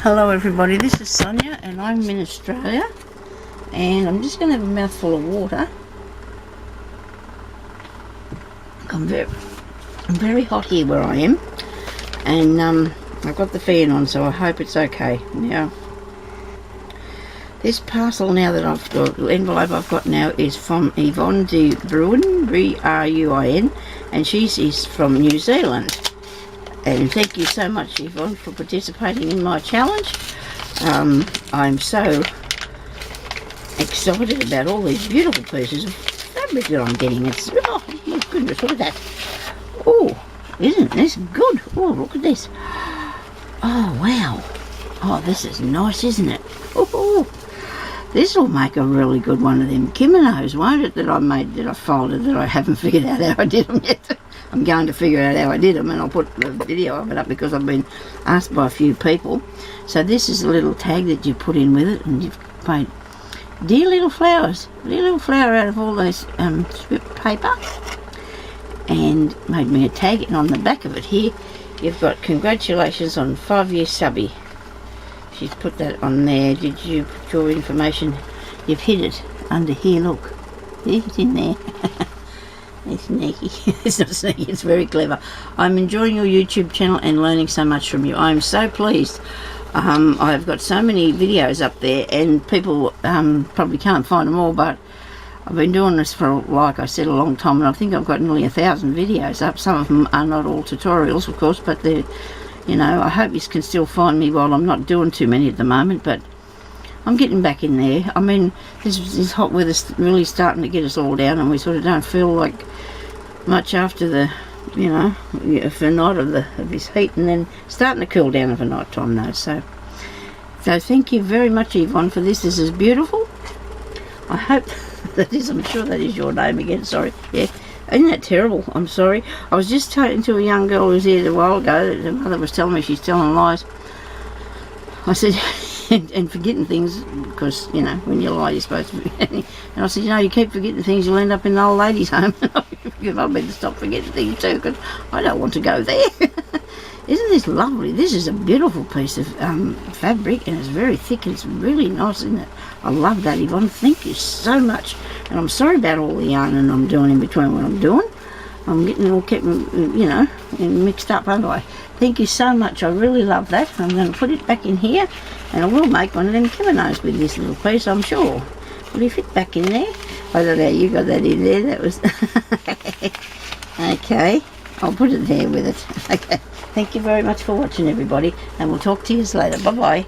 Hello everybody, this is Sonia and I'm in Australia, and I'm just going to have a mouthful of water. I'm very hot here where I am, and I've got the fan on, so I hope it's okay. Now, this parcel now that I've got, the envelope I've got now is from Yvonne Bruin, B-R-U-I-N, and she's from New Zealand. And thank you so much, Yvonne, for participating in my challenge. I'm so excited about all these beautiful pieces of fabric that I'm getting. It's, oh my goodness, look at that. Oh, isn't this good? Oh, look at this. Oh, wow. Oh, this is nice, isn't it? Oh, this will make a really good one of them kimonos, won't it, that I made, that I folded, that I haven't figured out how I did them yet. I'm going to figure out how I did them, and I'll put the video of it up because I've been asked by a few people. So this is a little tag that you put in with it, and you've made dear little flowers, dear little flower out of all those strip paper, and made me a tag. And on the back of it here, you've got congratulations on 5-year subby. She's put that on there. Did you put your information? You've hid it under here. Look, see, it's in there. It's sneaky. It's not sneaky, it's very clever. I'm enjoying your YouTube channel and learning so much from you. I'm so pleased. I've got so many videos up there, and people probably can't find them all, but I've been doing this for, like I said, a long time, and I think I've got nearly 1,000 videos up. Some of them are not all tutorials, of course, but they're, you know, I hope you can still find me while I'm not doing too many at the moment, but I'm getting back in there. I mean, this hot weather's really starting to get us all down, and we sort of don't feel like much after the, you know, for a night of this heat, and then starting to cool down for night time though. So thank you very much, Yvonne, for this. This is beautiful. I hope that is, I'm sure that is your name again, sorry. Yeah, isn't that terrible? I'm sorry. I was just talking to a young girl who was here a while ago. The mother was telling me she's telling lies. I said, and forgetting things, because, you know, when you lie you're supposed to be. And I said, you know, you keep forgetting things, you'll end up in the old ladies' home. I better stop forgetting things too, because I don't want to go there. Isn't this lovely? This is a beautiful piece of fabric, and it's very thick, and it's really nice, isn't it? I love that, Yvonne. Thank you so much. And I'm sorry about all the yarning I'm doing in between what I'm doing. I'm getting it all kept, you know, mixed up, aren't I? Thank you so much. I really love that. I'm going to put it back in here, and I will make one of them kimonos with this little piece, I'm sure. Will you fit back in there? I don't know, you got that in there. That was... Okay, I'll put it there with it. Okay, thank you very much for watching, everybody, and we'll talk to you later. Bye-bye.